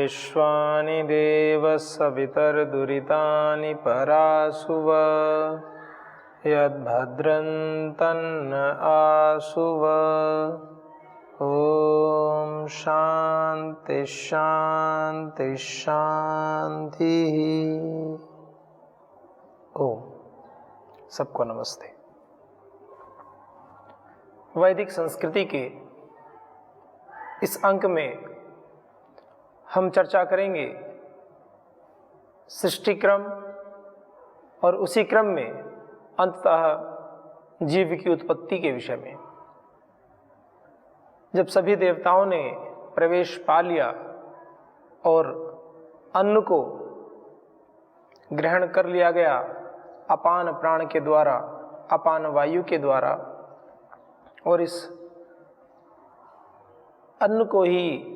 विश्वानि देव सवितर्दुरितानि परासुव यद्भद्रं तन्न आसुव। ओम शांति शांति शांति। ओम। सबको नमस्ते। वैदिक संस्कृति के इस अंक में हम चर्चा करेंगे सृष्टि क्रम और उसी क्रम में अंततः जीव की उत्पत्ति के विषय में। जब सभी देवताओं ने प्रवेश पा लिया और अन्न को ग्रहण कर लिया गया अपान प्राण के द्वारा, अपान वायु के द्वारा, और इस अन्न को ही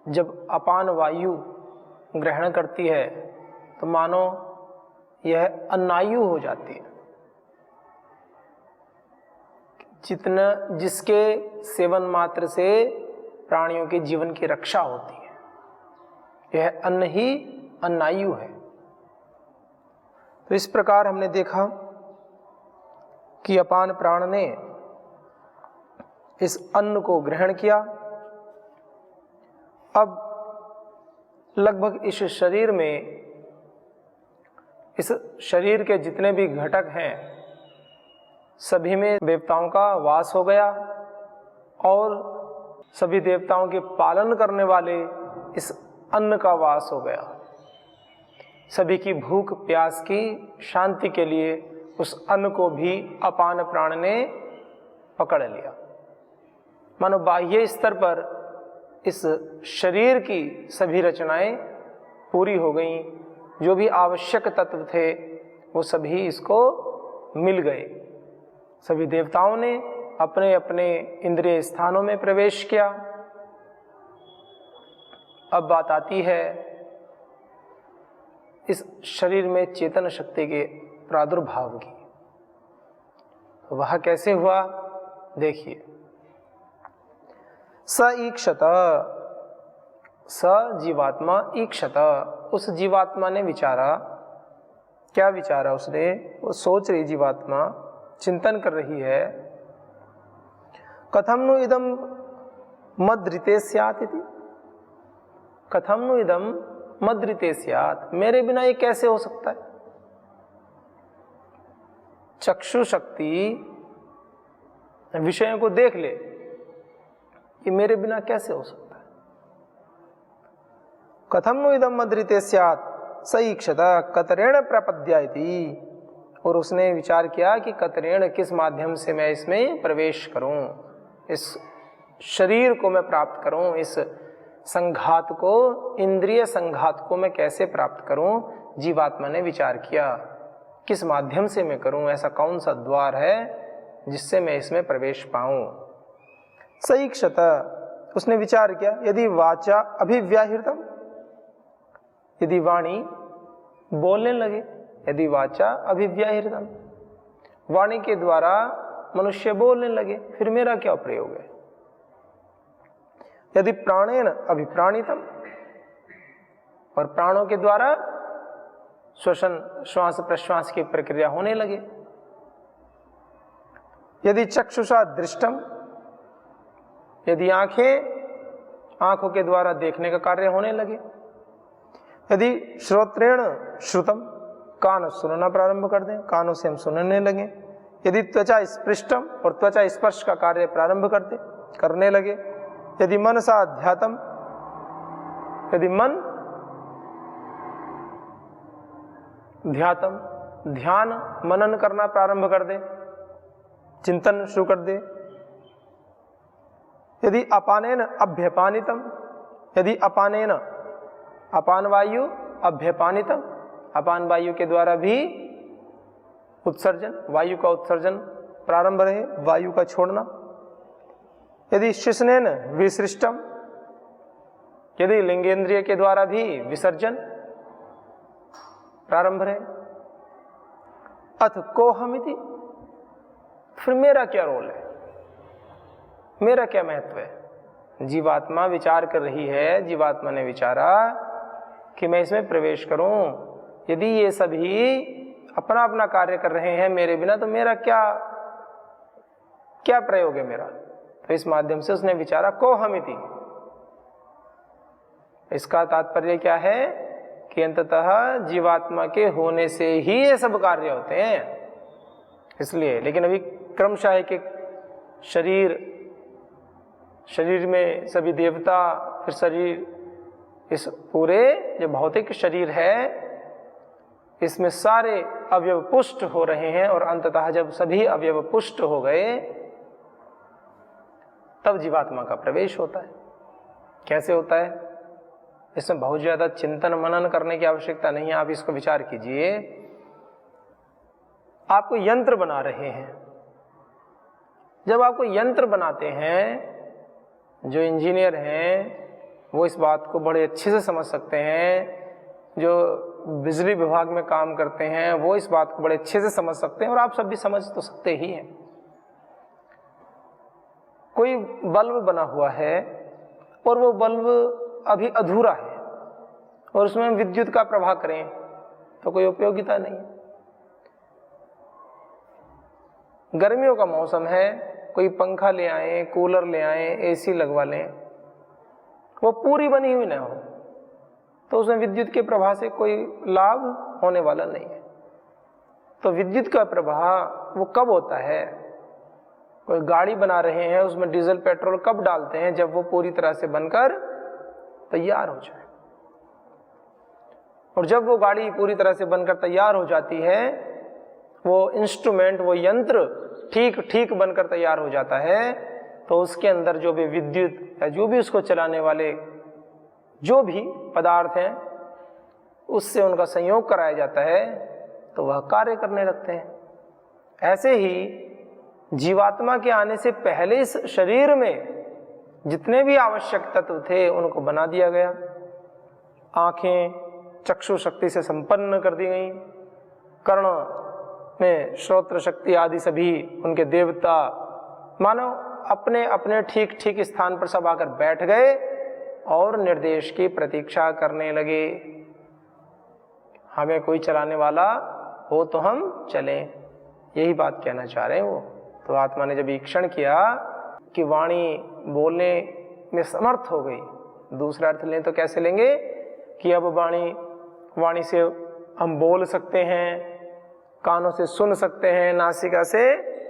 जब अपान वायु ग्रहण करती है तो मानो यह अन्नायु हो जाती है। जिसके सेवन मात्र से प्राणियों के जीवन की रक्षा होती है, यह अन्न ही अन्नायु है। तो इस प्रकार हमने देखा कि अपान प्राण ने इस अन्न को ग्रहण किया। अब लगभग इस शरीर के जितने भी घटक हैं सभी में देवताओं का वास हो गया और सभी देवताओं के पालन करने वाले इस अन्न का वास हो गया। सभी की भूख प्यास की शांति के लिए उस अन्न को भी अपान प्राण ने पकड़ लिया। मानो बाह्य स्तर पर इस शरीर की सभी रचनाएं पूरी हो गईं, जो भी आवश्यक तत्व थे वो सभी इसको मिल गए। सभी देवताओं ने अपने अपने इंद्रिय स्थानों में प्रवेश किया। अब बात आती है इस शरीर में चेतन शक्ति के प्रादुर्भाव की। तो वह कैसे हुआ देखिए। स ईक्षत, स जीवात्मा ईक्षत, उस जीवात्मा ने विचारा। क्या विचारा उसने? वो सोच रही जीवात्मा, चिंतन कर रही है। कथम नु इदम मद्रिते स्यात् इति, कथम नु इदम मद्रिते स्यात्, मेरे बिना ये कैसे हो सकता है? चक्षु शक्ति विषयों को देख ले, ये मेरे बिना कैसे हो सकता है? कथम नु इदम मद्रिते स्यात् स ईक्षत कतरेण प्रपद्या इति, और उसने विचार किया कि कतरेण, किस माध्यम से मैं इसमें प्रवेश करूं, इस शरीर को मैं प्राप्त करूं, इस संघात को, इंद्रिय संघात को मैं कैसे प्राप्त करूं। जीवात्मा ने विचार किया किस माध्यम से मैं करूं, ऐसा कौन सा द्वार है जिससे मैं इसमें प्रवेश पाऊं। सईक्षत, उसने विचार किया यदि वाचा अभिव्याहृतम, यदि वाणी बोलने लगे, यदि वाचा अभिव्याहृतम, वाणी के द्वारा मनुष्य बोलने लगे, फिर मेरा क्या प्रयोग है। यदि प्राणेन अभिप्राणितम, और प्राणों के द्वारा श्वसन श्वास प्रश्वास की प्रक्रिया होने लगे। यदि चक्षुषा दृष्टम, यदि आंखों के द्वारा देखने का कार्य होने लगे। यदि श्रोत्रेण श्रुतम, कान सुनना प्रारंभ कर दें, कानों से हम सुनने लगे। यदि त्वचा स्पृष्टम, और त्वचा स्पर्श का कार्य प्रारंभ करने लगे। यदि मनसा अध्यात्म, यदि मन ध्यातम, ध्यान मनन करना प्रारंभ कर दे, चिंतन शुरू कर दे। यदि अपानेन अभ्यपानितम, यदि अपानेन, अपान वायु अभ्यपानितम, अपान वायु के द्वारा भी उत्सर्जन, वायु का उत्सर्जन प्रारंभ रहे, वायु का छोड़ना। यदि श्वसनेन विसृष्टम, यदि लिंगेंद्रिय के द्वारा भी विसर्जन प्रारंभ रहे। अथ कोहमिति, फिर मेरा क्या रोल है, मेरा क्या महत्व है। जीवात्मा विचार कर रही है, जीवात्मा ने विचारा कि मैं इसमें प्रवेश करूं। यदि ये सभी अपना अपना कार्य कर रहे हैं मेरे बिना, तो मेरा क्या प्रयोग है मेरा। तो इस माध्यम से उसने विचारा को हमिति। इसका तात्पर्य क्या है कि अंततः जीवात्मा के होने से ही ये सब कार्य होते हैं, इसलिए। लेकिन अभी क्रमशः के शरीर में सभी देवता, फिर शरीर, इस पूरे जो भौतिक शरीर है इसमें सारे अवयव पुष्ट हो रहे हैं, और अंततः जब सभी अवयव पुष्ट हो गए तब जीवात्मा का प्रवेश होता है। कैसे होता है, इसमें बहुत ज्यादा चिंतन मनन करने की आवश्यकता नहीं है। आप इसको विचार कीजिए। आपको यंत्र बना रहे हैं, जब आपको यंत्र बनाते हैं, जो इंजीनियर हैं वो इस बात को बड़े अच्छे से समझ सकते हैं, जो बिजली विभाग में काम करते हैं वो इस बात को बड़े अच्छे से समझ सकते हैं, और आप सब भी समझ तो सकते ही हैं। कोई बल्ब बना हुआ है और वो बल्ब अभी अधूरा है, और उसमें विद्युत का प्रवाह करें तो कोई उपयोगिता नहीं। गर्मियों का मौसम है, कोई पंखा ले आए, कूलर ले आए, एसी लगवा लें, वो पूरी बनी हुई ना हो तो उसमें विद्युत के प्रवाह से कोई लाभ होने वाला नहीं है। तो विद्युत का प्रवाह वो कब होता है, कोई गाड़ी बना रहे हैं उसमें डीजल पेट्रोल कब डालते हैं, जब वो पूरी तरह से बनकर तैयार हो जाए। और जब वो गाड़ी पूरी तरह से बनकर तैयार हो जाती है, वो इंस्ट्रूमेंट, वो यंत्र ठीक बनकर तैयार हो जाता है, तो उसके अंदर जो भी विद्युत या जो भी उसको चलाने वाले जो भी पदार्थ हैं उससे उनका संयोग कराया जाता है, तो वह कार्य करने लगते हैं। ऐसे ही जीवात्मा के आने से पहले इस शरीर में जितने भी आवश्यक तत्व थे उनको बना दिया गया। आंखें चक्षु शक्ति से संपन्न कर दी गई, कर्ण में श्रोत्र शक्ति आदि सभी उनके देवता, मानो अपने अपने ठीक स्थान पर सब आकर बैठ गए और निर्देश की प्रतीक्षा करने लगे। हमें कोई चलाने वाला हो तो हम चलें, यही बात कहना चाह रहे हैं वो। तो आत्मा ने जब ईक्षण किया कि वाणी बोलने में समर्थ हो गई, दूसरा अर्थ लें तो कैसे लेंगे कि अब वाणी से हम बोल सकते हैं, कानों से सुन सकते हैं, नासिका से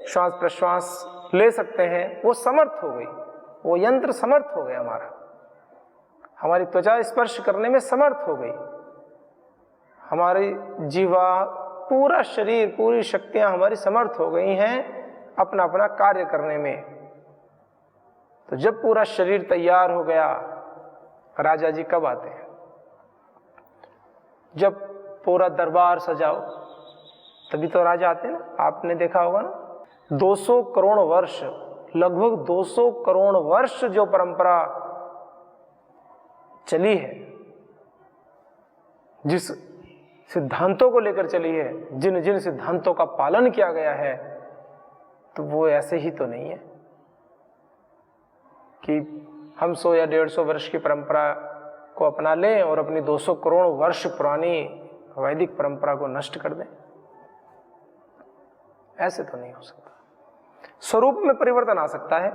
श्वास प्रश्वास ले सकते हैं, वो समर्थ हो गई, वो यंत्र समर्थ हो गया हमारा। हमारी त्वचा स्पर्श करने में समर्थ हो गई, हमारी जीवा, पूरा शरीर, पूरी शक्तियां हमारी समर्थ हो गई हैं अपना अपना कार्य करने में। तो जब पूरा शरीर तैयार हो गया, राजा जी कब आते हैं, जब पूरा दरबार सजाओ तभी तो राजा आते हैं ना। आपने देखा होगा ना, 200 करोड़ वर्ष, लगभग 200 करोड़ वर्ष जो परंपरा चली है, जिस सिद्धांतों को लेकर चली है, जिन जिन सिद्धांतों का पालन किया गया है, तो वो ऐसे ही तो नहीं है कि हम 100 या 150 वर्ष की परंपरा को अपना लें और अपनी 200 करोड़ वर्ष पुरानी वैदिक परंपरा को नष्ट कर दें। ऐसे तो नहीं हो सकता। स्वरूप में परिवर्तन आ सकता है।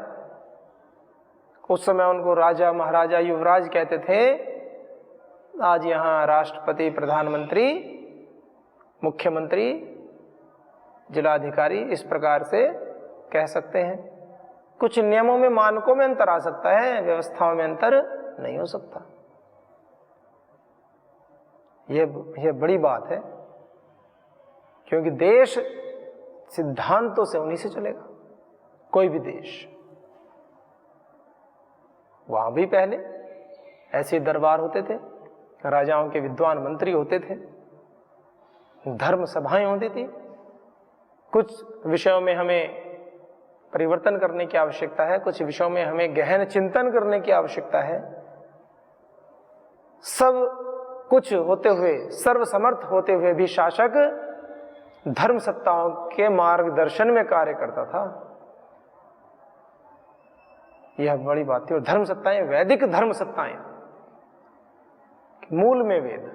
उस समय उनको राजा, महाराजा, युवराज कहते थे, आज यहाँ राष्ट्रपति, प्रधानमंत्री, मुख्यमंत्री, जिलाधिकारी, इस प्रकार से कह सकते हैं। कुछ नियमों में, मानकों में अंतर आ सकता है, व्यवस्थाओं में अंतर नहीं हो सकता। यह बड़ी बात है, क्योंकि देश सिद्धांतों से उन्हीं से चलेगा। कोई भी देश, वहां भी पहले ऐसे दरबार होते थे, राजाओं के विद्वान मंत्री होते थे, धर्म सभाएं होती थी। कुछ विषयों में हमें परिवर्तन करने की आवश्यकता है, कुछ विषयों में हमें गहन चिंतन करने की आवश्यकता है। सब कुछ होते हुए, सर्वसमर्थ होते हुए भी शासक धर्म सत्ताओं के मार्गदर्शन में कार्य करता था। यह बड़ी बात है। और धर्म सत्ताएं, वैदिक धर्म सत्ताएं, मूल में वेद,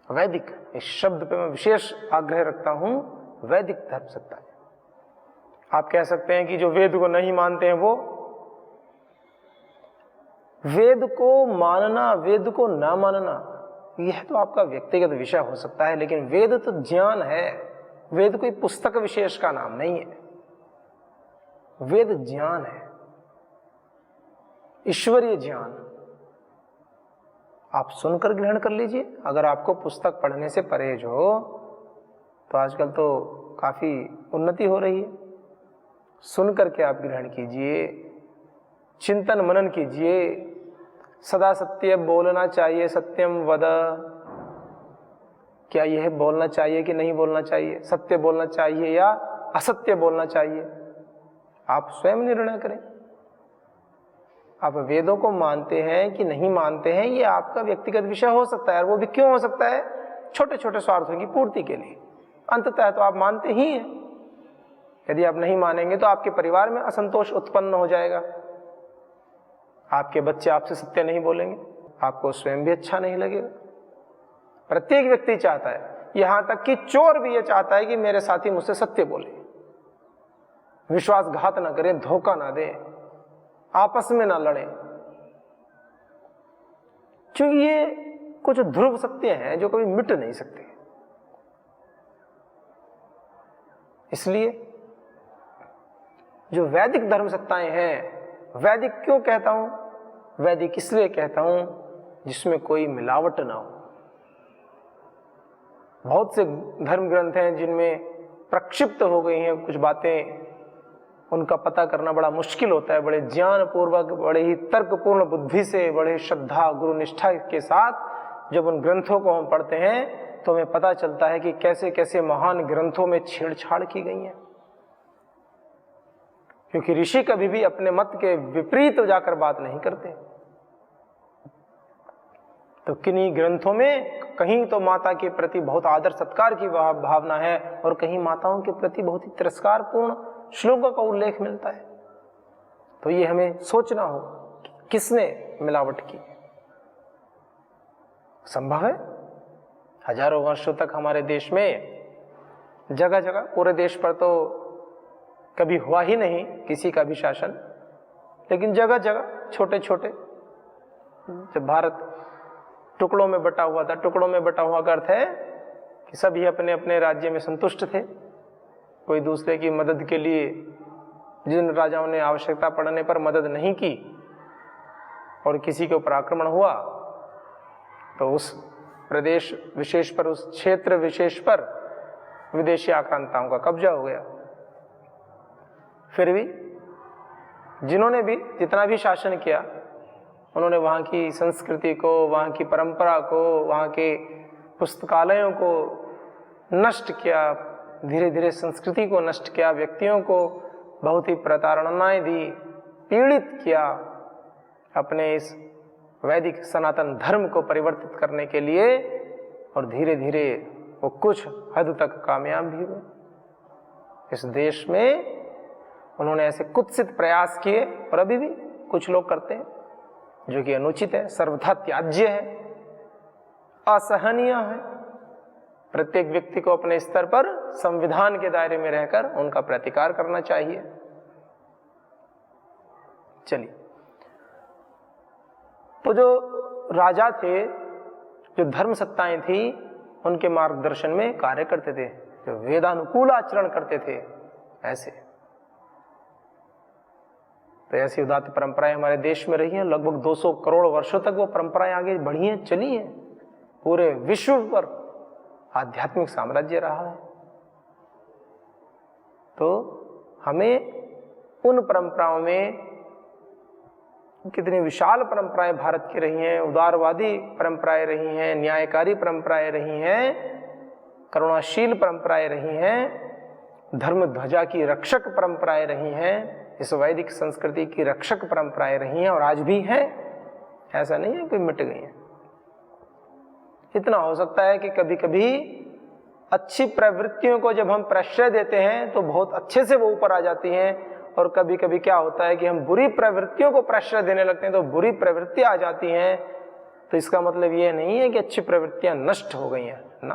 वैदिक, इस शब्द पे मैं विशेष आग्रह रखता हूं, वैदिक धर्म सत्ताएं। आप कह सकते हैं कि जो वेद को नहीं मानते हैं वो, वेद को मानना, वेद को ना मानना, यह तो आपका व्यक्तिगत विषय हो सकता है, लेकिन वेद तो ज्ञान है। वेद कोई पुस्तक विशेष का नाम नहीं है, वेद ज्ञान है, ईश्वरीय ज्ञान। आप सुनकर ग्रहण कर लीजिए। अगर आपको पुस्तक पढ़ने से परहेज हो तो आजकल तो काफी उन्नति हो रही है, सुन करके आप ग्रहण कीजिए, चिंतन मनन कीजिए। सदा सत्य बोलना चाहिए, सत्यम वद, क्या यह बोलना चाहिए कि नहीं बोलना चाहिए? सत्य बोलना चाहिए या असत्य बोलना चाहिए? आप स्वयं निर्णय करें। आप वेदों को मानते हैं कि नहीं मानते हैं, ये आपका व्यक्तिगत विषय हो सकता है। और वो भी क्यों हो सकता है? छोटे छोटे स्वार्थों की पूर्ति के लिए। अंततः तो आप मानते ही हैं। यदि आप नहीं मानेंगे तो आपके परिवार में असंतोष उत्पन्न हो जाएगा, आपके बच्चे आपसे सत्य नहीं बोलेंगे, आपको स्वयं भी अच्छा नहीं लगेगा। प्रत्येक व्यक्ति चाहता है, यहां तक कि चोर भी यह चाहता है कि मेरे साथी मुझसे सत्य बोले, विश्वासघात ना करें, धोखा ना दें, आपस में ना लड़ें। क्योंकि ये कुछ ध्रुव सत्य हैं जो कभी मिट नहीं सकते। इसलिए जो वैदिक धर्म सत्ताएं हैं, वैदिक क्यों कहता हूं? वैदिक इसलिए कहता हूं जिसमें कोई मिलावट ना हो। बहुत से धर्म ग्रंथ हैं जिनमें प्रक्षिप्त हो गई हैं कुछ बातें, उनका पता करना बड़ा मुश्किल होता है। बड़े ज्ञान पूर्वक, बड़े ही तर्कपूर्ण बुद्धि से, बड़े श्रद्धा गुरु निष्ठा के साथ जब उन ग्रंथों को हम पढ़ते हैं तो हमें पता चलता है कि कैसे कैसे महान ग्रंथों में छेड़छाड़ की गई है। क्योंकि ऋषि कभी भी अपने मत के विपरीत जाकर बात नहीं करते। तो किन्हीं ग्रंथों में कहीं तो माता के प्रति बहुत आदर सत्कार की भावना है और कहीं माताओं के प्रति बहुत ही तिरस्कारपूर्ण श्लोकों का उल्लेख मिलता है। तो ये हमें सोचना हो कि किसने मिलावट की। संभव है हजारों वर्षों तक हमारे देश में जगह जगह, पूरे देश पर तो कभी हुआ ही नहीं किसी का भी शासन, लेकिन जगह जगह छोटे छोटे, जब भारत टुकड़ों में बटा हुआ था, टुकड़ों में बटा हुआ का अर्थ है कि सभी अपने अपने राज्य में संतुष्ट थे। कोई दूसरे की मदद के लिए, जिन राजाओं ने आवश्यकता पड़ने पर मदद नहीं की और किसी के ऊपर आक्रमण हुआ तो उस प्रदेश विशेष पर, उस क्षेत्र विशेष पर विदेशी आक्रांताओं का कब्जा हो गया। फिर भी जिन्होंने भी जितना भी शासन किया, उन्होंने वहाँ की संस्कृति को, वहाँ की परंपरा को, वहाँ के पुस्तकालयों को नष्ट किया, धीरे धीरे संस्कृति को नष्ट किया, व्यक्तियों को बहुत ही प्रताड़नाएं दी, पीड़ित किया। अपने इस वैदिक सनातन धर्म को परिवर्तित करने के लिए, और धीरे धीरे वो कुछ हद तक कामयाब भी हुए। इस देश में उन्होंने ऐसे कुत्सित प्रयास किए और अभी भी कुछ लोग करते हैं, जो कि अनुचित है, सर्वथा त्याज्य है, असहनीय है। प्रत्येक व्यक्ति को अपने स्तर पर संविधान के दायरे में रहकर उनका प्रतिकार करना चाहिए। चलिए, तो जो राजा थे, जो धर्म सत्ताएं थी, उनके मार्गदर्शन में कार्य करते थे, जो वेदानुकूल आचरण करते थे। ऐसे तो ऐसी उदात्त परंपराएं हमारे देश में रही हैं। लगभग 200 करोड़ वर्षों तक वो परंपराएं आगे बढ़ी हैं, चली हैं। पूरे विश्व पर आध्यात्मिक साम्राज्य रहा है। तो हमें उन परंपराओं में, कितनी विशाल परंपराएं भारत की रही हैं, उदारवादी परंपराएं रही हैं, न्यायकारी परंपराएं रही हैं, करुणाशील परंपराएं रही हैं, धर्म ध्वजा की रक्षक परंपराएं रही हैं, इस वैदिक संस्कृति की रक्षक परंपराएं रही हैं और आज भी हैं। ऐसा नहीं है कि मिट गई हैं। इतना हो सकता है कि कभी कभी अच्छी प्रवृत्तियों को जब हम प्रश्रय देते हैं तो बहुत अच्छे से वो ऊपर आ जाती हैं, और कभी कभी क्या होता है कि हम बुरी प्रवृत्तियों को प्रश्रय देने लगते हैं, तो बुरी प्रवृत्तियां आ जाती हैं, तो इसका मतलब ये नहीं है कि अच्छी प्रवृत्तियां नष्ट हो गई हैं ना,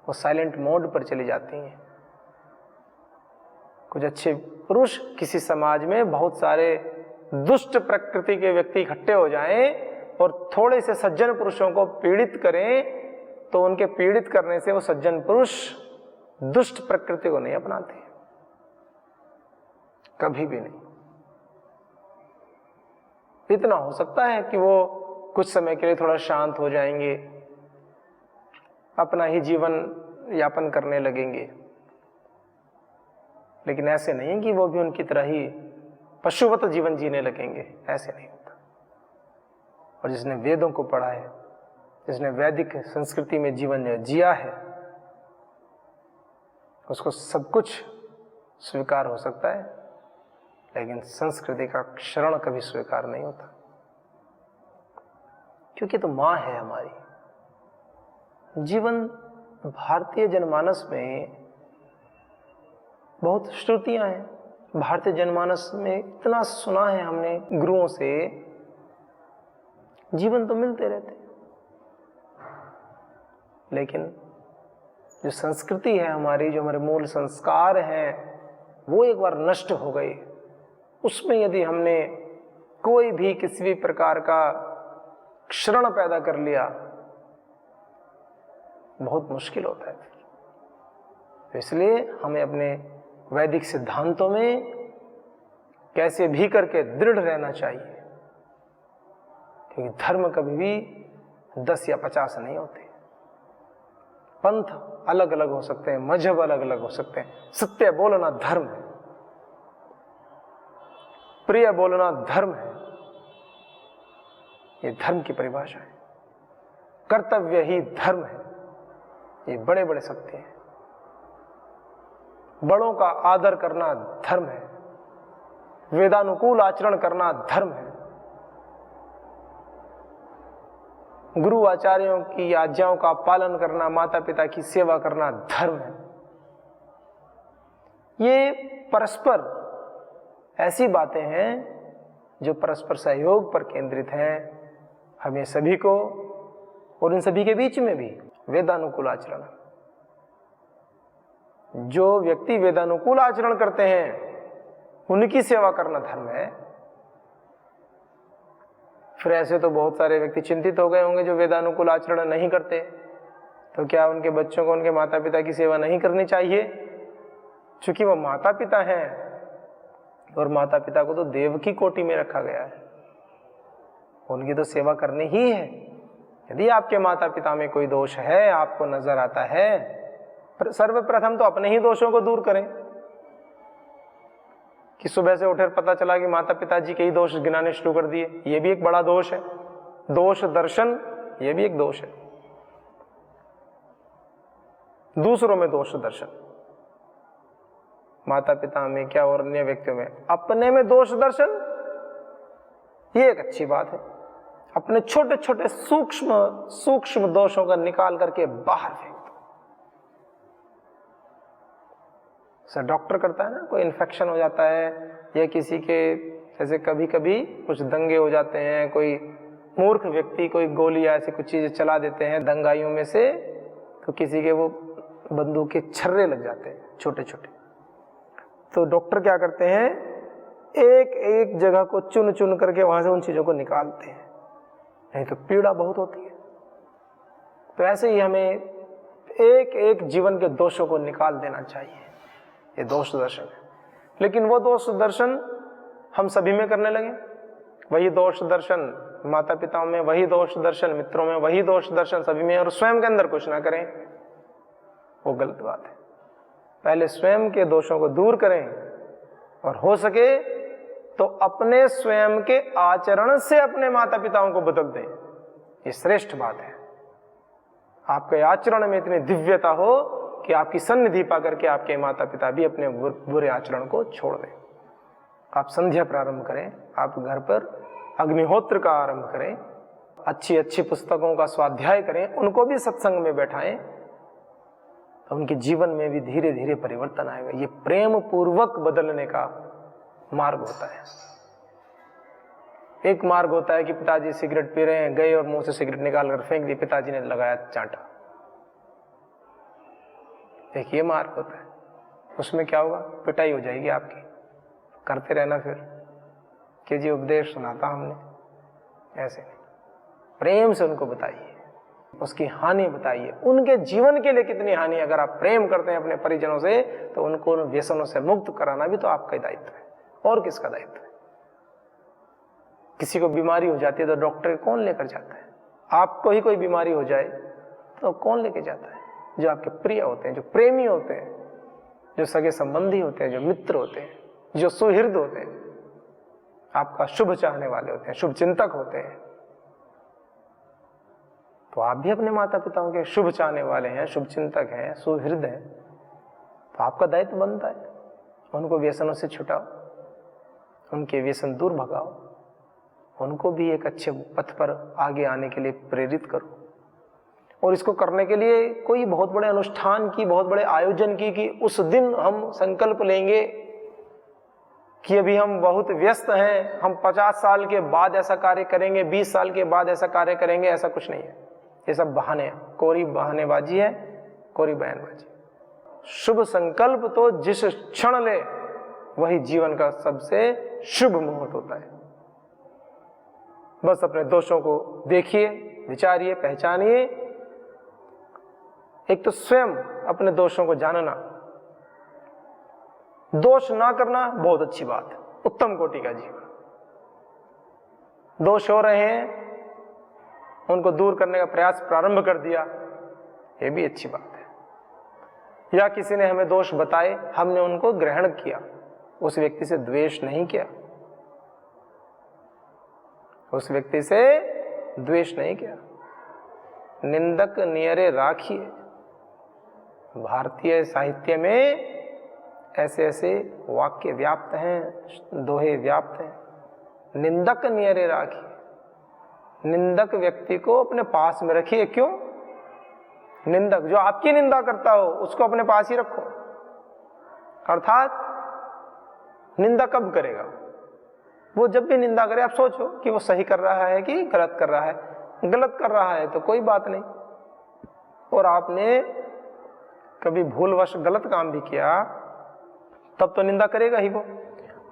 वो साइलेंट मोड पर चली जाती हैं। कुछ अच्छे पुरुष किसी समाज में बहुत सारे दुष्ट प्रकृति के व्यक्ति इकट्ठे हो जाएं और थोड़े से सज्जन पुरुषों को पीड़ित करें, तो उनके पीड़ित करने से वो सज्जन पुरुष दुष्ट प्रकृति को नहीं अपनाते, कभी भी नहीं। इतना हो सकता है कि वो कुछ समय के लिए थोड़ा शांत हो जाएंगे, अपना ही जीवन यापन करने लगेंगे, लेकिन ऐसे नहीं कि वो भी उनकी तरह ही पशुवत जीवन जीने लगेंगे, ऐसे नहीं होता। और जिसने वेदों को पढ़ा है, जिसने वैदिक संस्कृति में जीवन जिया है, उसको सब कुछ स्वीकार हो सकता है, लेकिन संस्कृति का क्षरण कभी स्वीकार नहीं होता, क्योंकि तो मां है हमारी। जीवन भारतीय जनमानस में बहुत श्रुतियां हैं, भारतीय जनमानस में इतना सुना है हमने गुरुओं से, जीवन तो मिलते रहते, लेकिन जो संस्कृति है हमारी, जो हमारे मूल संस्कार हैं, वो एक बार नष्ट हो गए। उसमें यदि हमने कोई भी किसी भी प्रकार का क्षरण पैदा कर लिया, बहुत मुश्किल होता है। तो इसलिए हमें अपने वैदिक सिद्धांतों में कैसे भी करके दृढ़ रहना चाहिए, क्योंकि धर्म कभी भी 10 या 50 नहीं होते। पंथ अलग अलग हो सकते हैं, मजहब अलग अलग हो सकते हैं, सत्य बोलना धर्म है, प्रिय बोलना धर्म है, ये धर्म की परिभाषा है। कर्तव्य ही धर्म है, ये बड़े बड़े सत्य हैं। बड़ों का आदर करना धर्म है, वेदानुकूल आचरण करना धर्म है, गुरु आचार्यों की आज्ञाओं का पालन करना, माता पिता की सेवा करना धर्म है। ये परस्पर ऐसी बातें हैं जो परस्पर सहयोग पर केंद्रित हैं। हमें सभी को, और इन सभी के बीच में भी वेदानुकूल आचरण, जो व्यक्ति वेदानुकूल आचरण करते हैं उनकी सेवा करना धर्म है। फिर ऐसे तो बहुत सारे व्यक्ति चिंतित हो गए होंगे जो वेदानुकूल आचरण नहीं करते, तो क्या उनके बच्चों को उनके माता पिता की सेवा नहीं करनी चाहिए? क्योंकि वो माता पिता हैं, और माता पिता को तो देव की कोटि में रखा गया है, उनकी तो सेवा करनी ही है। यदि आपके माता पिता में कोई दोष है, आपको नजर आता है, सर्वप्रथम तो अपने ही दोषों को दूर करें। कि सुबह से उठे पता चला कि माता पिताजी के ही दोष गिनाने शुरू कर दिए, ये भी एक बड़ा दोष है। दोष दर्शन, ये भी एक दोष है। दूसरों में दोष दर्शन, माता पिता में क्या और अन्य व्यक्तियों में, अपने में दोष दर्शन, ये एक अच्छी बात है। अपने छोटे छोटे सूक्ष्म दोषों का निकाल करके बाहर फेंक दो। सर डॉक्टर करता है ना, कोई इन्फेक्शन हो जाता है, या किसी के जैसे कभी कभी कुछ दंगे हो जाते हैं, कोई मूर्ख व्यक्ति कोई गोली या ऐसी कुछ चीजें चला देते हैं दंगाइयों में से, तो किसी के वो बंदूक के छर्रे लग जाते हैं छोटे छोटे। तो डॉक्टर क्या करते हैं, एक एक जगह को चुन चुन करके वहां से उन चीजों को निकालते हैं, नहीं तो पीड़ा बहुत होती है। तो ऐसे ही हमें एक एक जीवन के दोषों को निकाल देना चाहिए, ये दोष दर्शन है। लेकिन वो दोष दर्शन हम सभी में करने लगे, वही दोष दर्शन माता पिताओं में, वही दोष दर्शन मित्रों में, वही दोष दर्शन सभी में, और स्वयं के अंदर कुछ ना करें, वो गलत बात है। पहले स्वयं के दोषों को दूर करें, और हो सके तो अपने स्वयं के आचरण से अपने माता पिताओं को बदल दें, ये श्रेष्ठ बात है। आपके आचरण में इतनी दिव्यता हो कि आपकी सन्निधि पा करके आपके माता पिता भी अपने बुरे आचरण को छोड़ दें। आप संध्या प्रारंभ करें, आप घर पर अग्निहोत्र का आरंभ करें, अच्छी अच्छी पुस्तकों का स्वाध्याय करें, उनको भी सत्संग में बैठाएं, तो उनके जीवन में भी धीरे धीरे परिवर्तन आएगा। ये प्रेम पूर्वक बदलने का मार्ग होता है। एक मार्ग होता है कि पिताजी सिगरेट पी रहे हैं, गए और मुंह से सिगरेट निकाल कर फेंक दी, पिताजी ने लगाया चांटा। एक ये मार्ग होता है, उसमें क्या होगा, पिटाई हो जाएगी आपकी। करते रहना फिर कि जी उपदेश सुनाता हमने, ऐसे नहीं। प्रेम से उनको बताइए, उसकी हानि बताइए, उनके जीवन के लिए कितनी हानि। अगर आप प्रेम करते हैं अपने परिजनों से तो उनको उन व्यसनों से मुक्त कराना भी तो आपका ही दायित्व है, और किसका दायित्व है। किसी को बीमारी हो जाती है तो डॉक्टर कौन लेकर जाता है? आपको ही कोई बीमारी हो जाए तो कौन लेके जाता है? जो आपके प्रिय होते हैं, जो प्रेमी होते हैं, जो सगे संबंधी होते हैं, जो मित्र होते हैं, जो सुहृद होते हैं, आपका शुभ चाहने वाले होते हैं, शुभ चिंतक होते हैं। तो आप भी अपने माता पिताओं के शुभ चाहने वाले हैं, शुभ चिंतक हैं, सुहृद हैं, तो आपका दायित्व बनता है उनको व्यसनों से छुटाओ, उनके व्यसन दूर भगाओ, उनको भी एक अच्छे पथ पर आगे आने के लिए प्रेरित करो। और इसको करने के लिए कोई बहुत बड़े अनुष्ठान की, बहुत बड़े आयोजन की कि उस दिन हम संकल्प लेंगे कि अभी हम बहुत व्यस्त हैं, हम 50 साल के बाद ऐसा कार्य करेंगे, 20 साल के बाद ऐसा कार्य करेंगे, ऐसा कुछ नहीं है। ये सब बहाने हैं, कोरी बहानेबाजी है, कोरी बयानबाजी। शुभ संकल्प तो जिस क्षण ले वही जीवन का सबसे शुभ मुहूर्त होता है। बस अपने दोषों को देखिए, विचारिए, पहचानिए। एक तो स्वयं अपने दोषों को जानना, दोष ना करना बहुत अच्छी बात है, उत्तम कोटि का जीवन। दोष हो रहे हैं, उनको दूर करने का प्रयास प्रारंभ कर दिया, ये भी अच्छी बात है। या किसी ने हमें दोष बताए, हमने उनको ग्रहण किया, उस व्यक्ति से द्वेष नहीं किया, उस व्यक्ति से द्वेष नहीं किया। निंदक नियरे राखिए। भारतीय साहित्य में ऐसे ऐसे वाक्य व्याप्त हैं, दोहे व्याप्त हैं। निंदक नियरे राखिए, निंदक व्यक्ति को अपने पास में रखिए। क्यों? निंदक जो आपकी निंदा करता हो उसको अपने पास ही रखो। अर्थात निंदा कब करेगा? वो जब भी निंदा करे आप सोचो कि वो सही कर रहा है कि गलत कर रहा है। गलत कर रहा है तो कोई बात नहीं, और आपने कभी भूलवश गलत काम भी किया तब तो निंदा करेगा ही वो।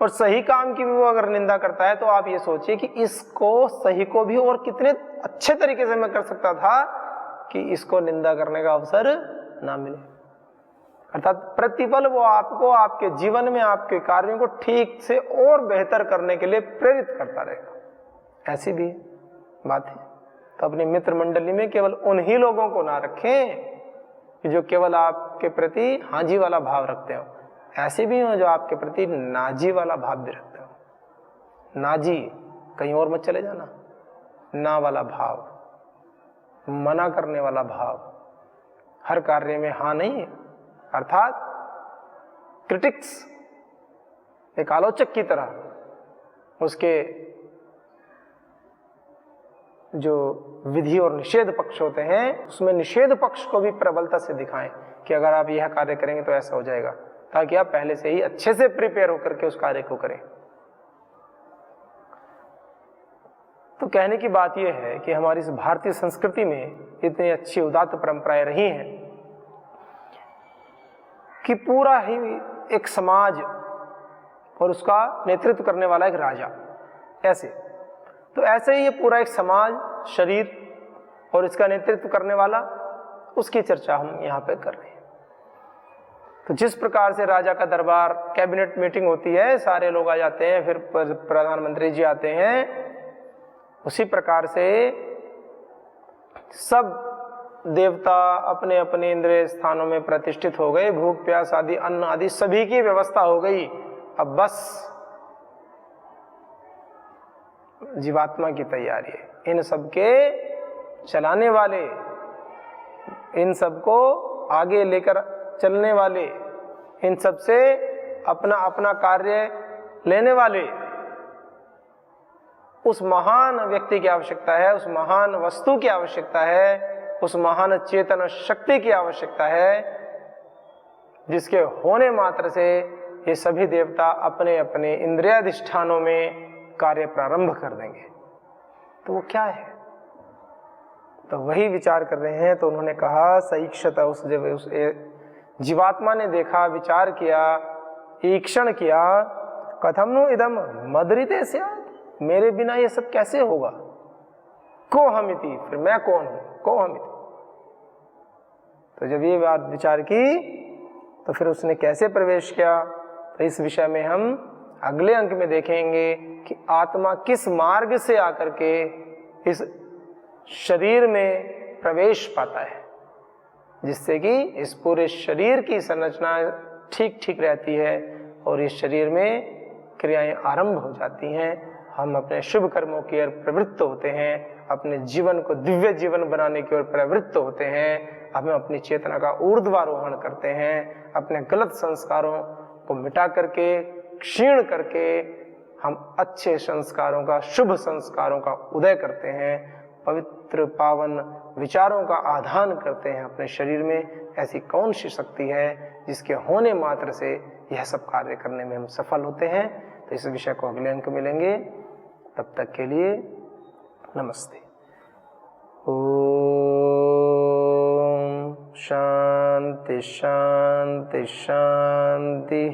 और सही काम की भी वो अगर निंदा करता है तो आप ये सोचिए कि इसको, सही को भी और कितने अच्छे तरीके से मैं कर सकता था कि इसको निंदा करने का अवसर ना मिले। अर्थात प्रतिपल वो आपको आपके जीवन में आपके कार्यों को ठीक से और बेहतर करने के लिए प्रेरित करता रहेगा। ऐसी भी बात है। तो अपनी मित्र मंडली में केवल उन्हीं लोगों को ना रखें कि जो केवल आपके प्रति हाजी वाला भाव रखते हो। ऐसे भी हो जो आपके प्रति नाजी वाला भाव भी रखते हो। नाजी, कहीं और मत चले जाना। ना वाला भाव, मना करने वाला भाव, हर कार्य में हाँ नहीं, अर्थात क्रिटिक्स, एक आलोचक की तरह उसके जो विधि और निषेध पक्ष होते हैं उसमें निषेध पक्ष को भी प्रबलता से दिखाएं कि अगर आप यह कार्य करेंगे तो ऐसा हो जाएगा, ताकि आप पहले से ही अच्छे से प्रिपेयर होकर के उस कार्य को करें। तो कहने की बात यह है कि हमारी इस भारतीय संस्कृति में इतनी अच्छी उदात्त परंपराएं रही हैं कि पूरा ही एक समाज और उसका नेतृत्व करने वाला एक राजा, ऐसे तो ऐसे ही ये पूरा एक समाज, शरीर और इसका नेतृत्व करने वाला, उसकी चर्चा हम यहाँ पे कर रहे हैं। तो जिस प्रकार से राजा का दरबार, कैबिनेट मीटिंग होती है, सारे लोग आ जाते हैं, फिर प्रधानमंत्री जी आते हैं, उसी प्रकार से सब देवता अपने अपने इंद्रिय स्थानों में प्रतिष्ठित हो गए, भूख प्यास आदि अन्न आदि सभी की व्यवस्था हो गई। अब बस जीवात्मा की तैयारी है। इन सबके चलाने वाले, इन सबको आगे लेकर चलने वाले, इन सब से अपना अपना कार्य लेने वाले उस महान व्यक्ति की आवश्यकता है, उस महान वस्तु की आवश्यकता है, उस महान चेतन शक्ति की आवश्यकता है जिसके होने मात्र से ये सभी देवता अपने अपने इंद्रियाधिष्ठानों में कार्य प्रारंभ कर देंगे। तो वो क्या है? तो वही विचार कर रहे हैं। तो उन्होंने कहा सईक्षत, उस जीवात्मा ने देखा, विचार किया, ईक्षण किया, कथम नु इदम मदरिते स्यात्, मेरे बिना ये सब कैसे होगा? को हमिति, फिर मैं कौन हूं? को हमिति। तो जब ये बात विचार की तो फिर उसने कैसे प्रवेश किया? तो इस विषय में हम अगले अंक में देखेंगे कि आत्मा किस मार्ग से आकर के इस शरीर में प्रवेश पाता है, जिससे कि इस पूरे शरीर की संरचना ठीक ठीक रहती है और इस शरीर में क्रियाएं आरंभ हो जाती हैं। हम अपने शुभ कर्मों की ओर प्रवृत्त होते हैं, अपने जीवन को दिव्य जीवन बनाने की ओर प्रवृत्त होते हैं, हम अपनी चेतना का ऊर्ध्वारोहण करते हैं, अपने गलत संस्कारों को मिटा करके, क्षीण करके हम अच्छे संस्कारों का, शुभ संस्कारों का उदय करते हैं, पवित्र पावन विचारों का आधान करते हैं अपने शरीर में। ऐसी कौन सी शक्ति है जिसके होने मात्र से यह सब कार्य करने में हम सफल होते हैं? तो इस विषय को अगले अंक में लेंगे। तब तक के लिए नमस्ते। ओम शांति शांति शांति।